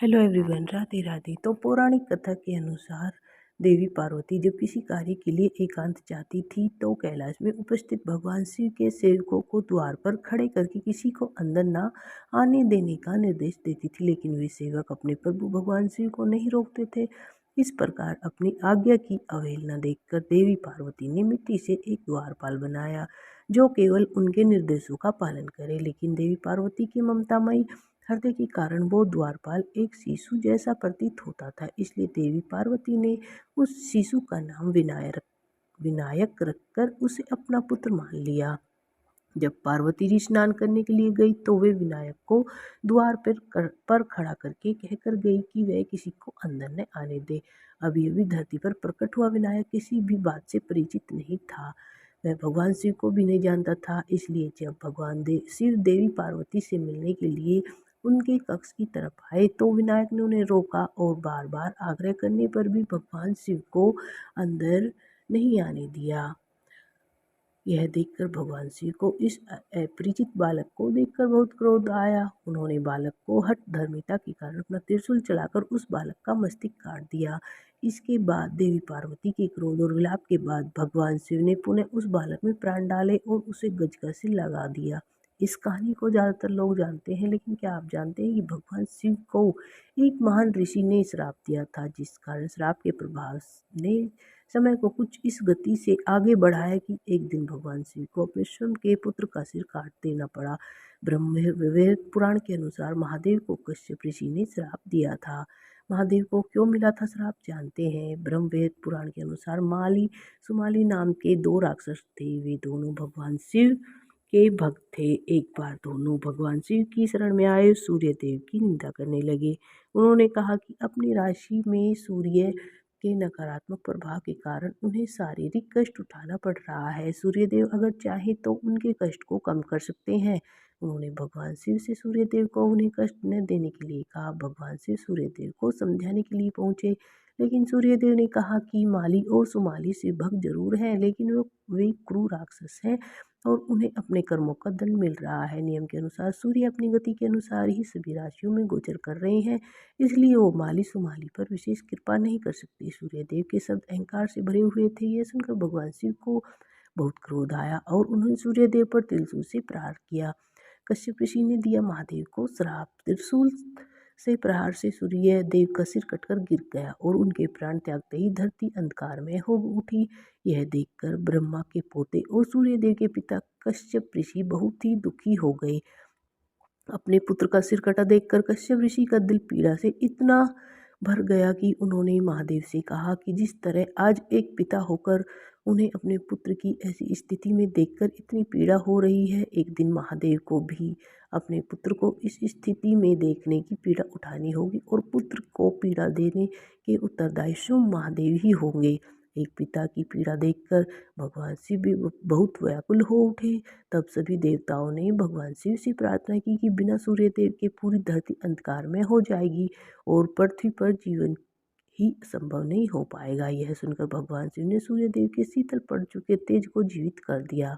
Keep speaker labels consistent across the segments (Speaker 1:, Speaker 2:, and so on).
Speaker 1: Hello everyone, Radhe Radhe. तो पौराणिक कथा के अनुसार देवी पार्वती जब किसी कार्य के लिए एकांत चाहती थी तो कैलाश में उपस्थित भगवान शिव के सेवकों को द्वार पर खड़े करके किसी को अंदर ना आने देने का निर्देश देती थी, लेकिन वे सेवक अपने प्रभु भगवान शिव को नहीं रोकते थे। इस प्रकार अपनी आज्ञा की अवहेलना देखकर देवी पार्वती ने मिट्टी से एक द्वारपाल बनाया जो केवल उनके निर्देशों का पालन करे। लेकिन देवी पार्वती की ममतामयी हृदय के कारण वो द्वारपाल एक शिशु जैसा प्रतीत होता था, इसलिए देवी पार्वती ने उस शिशु का नाम विनायक रखकर उसे अपना पुत्र मान लिया। जब पार्वती जी स्नान करने के लिए गई तो वे विनायक को द्वार पर खड़ा करके कहकर गई कि वह किसी को अंदर न आने दे। अभी अभी धरती पर प्रकट हुआ विनायक किसी भी बात से परिचित नहीं था, वह भगवान शिव को भी नहीं जानता था। इसलिए जब भगवान शिव देवी पार्वती से मिलने के लिए उनके कक्ष की तरफ आए तो विनायक ने उन्हें रोका और बार बार आग्रह करने पर भी भगवान शिव को अंदर नहीं आने दिया। यह देखकर भगवान शिव को इस अपरिचित बालक को देखकर बहुत क्रोध आया। उन्होंने बालक को हठ धर्मिता के कारण अपना त्रिशूल चलाकर उस बालक का मस्तक काट दिया। इसके बाद देवी पार्वती के क्रोध और विलाप के बाद भगवान शिव ने पुनः उस बालक में प्राण डाले और उसे गजगज से लगा दिया। इस कहानी को ज़्यादातर लोग जानते हैं, लेकिन क्या आप जानते हैं कि भगवान शिव को एक महान ऋषि ने श्राप दिया था, जिस कारण श्राप के प्रभाव ने समय को कुछ इस गति से आगे बढ़ाया कि एक दिन भगवान शिव को अपने स्वयं के पुत्र का सिर काट देना पड़ा। ब्रह्मवेद पुराण के अनुसार महादेव को कश्यप ऋषि ने श्राप दिया था। महादेव को क्यों मिला था श्राप, जानते हैं। ब्रह्मवेद पुराण के अनुसार माली सुमाली नाम के दो राक्षस थे। वे दोनों भगवान शिव के भक्त थे। एक बार दोनों भगवान शिव की शरण में आए सूर्य देव की निंदा करने लगे। उन्होंने कहा कि अपनी राशि में सूर्य के नकारात्मक प्रभाव के कारण उन्हें शारीरिक कष्ट उठाना पड़ रहा है। सूर्यदेव अगर चाहे तो उनके कष्ट को कम कर सकते हैं। उन्होंने भगवान शिव से सूर्यदेव को उन्हें कष्ट न देने के लिए कहा। भगवान शिव सूर्यदेव को समझाने के लिए पहुंचे, लेकिन सूर्यदेव ने कहा कि माली और सुमाली शिव भक्त जरूर हैं, लेकिन वे क्रूर राक्षस हैं और उन्हें अपने कर्मों का दंड मिल रहा है। नियम के अनुसार सूर्य अपनी गति के अनुसार ही सभी राशियों में गोचर कर रहे हैं, इसलिए वो माली सुमाली पर विशेष कृपा नहीं कर सकते। सूर्यदेव के शब्द अहंकार से भरे हुए थे। यह सुनकर भगवान शिव को बहुत क्रोध आया और उन्होंने सूर्यदेव पर त्रिशूल से प्रहार किया। कश्यप ऋषि ने दिया महादेव को श्राप। त्रिशूल से प्रहार से सूर्य देव का सिर कटकर गिर गया और उनके प्राण त्यागते ही धरती अंधकार में हो उठी। यह देखकर ब्रह्मा के पोते और सूर्य देव के पिता कश्यप ऋषि बहुत ही दुखी हो गए। अपने पुत्र का सिर कटा देखकर कश्यप ऋषि का दिल पीड़ा से इतना भर गया कि उन्होंने महादेव से कहा कि जिस तरह आज एक पिता होकर उन्हें अपने पुत्र की ऐसी स्थिति में देखकर इतनी पीड़ा हो रही है, एक दिन महादेव को भी अपने पुत्र को इस स्थिति में देखने की पीड़ा उठानी होगी और पुत्र को पीड़ा देने के उत्तरदायी स्वयं महादेव ही होंगे। एक पिता की पीड़ा देखकर भगवान शिव भी बहुत व्याकुल हो उठे। तब सभी देवताओं ने भगवान शिव से प्रार्थना की कि बिना सूर्य देव के पूरी धरती अंधकार में हो जाएगी और पृथ्वी पर जीवन ही संभव नहीं हो पाएगा। यह सुनकर भगवान शिव ने सूर्य देव के शीतल पड़ चुके तेज को जीवित कर दिया।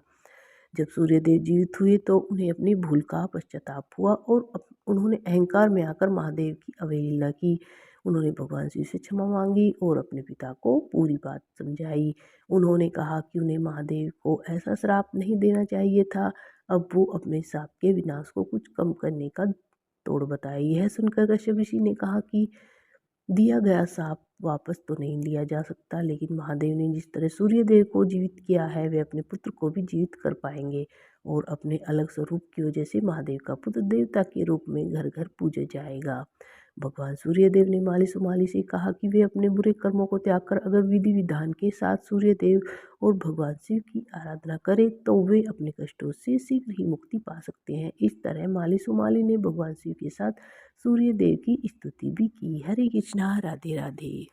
Speaker 1: जब सूर्यदेव जीवित हुए तो उन्हें अपनी भूल का पश्चाताप हुआ और उन्होंने अहंकार में आकर महादेव की अवहेलना की। उन्होंने भगवान शिव से क्षमा मांगी और अपने पिता को पूरी बात समझाई। उन्होंने कहा कि उन्हें महादेव को ऐसा श्राप नहीं देना चाहिए था। अब वो अपने श्राप के विनाश को कुछ कम करने का तोड़ बताए। यह सुनकर कश्यप ऋषि ने कहा कि दिया गया शाप वापस तो नहीं लिया जा सकता, लेकिन महादेव ने जिस तरह सूर्य देव को जीवित किया है वे अपने पुत्र को भी जीवित कर पाएंगे और अपने अलग स्वरूप की वजह से महादेव का पुत्र देवता के रूप में घर घर पूजा जाएगा। भगवान सूर्य देव ने माली सुमाली से कहा कि वे अपने बुरे कर्मों को त्याग कर अगर विधि विधान के साथ सूर्य देव और भगवान शिव की आराधना करें तो वे अपने कष्टों से शीघ्र ही मुक्ति पा सकते हैं। इस तरह माली सुमाली ने भगवान शिव के साथ सूर्य देव की स्तुति भी की। हरे कृष्णा, राधे राधे।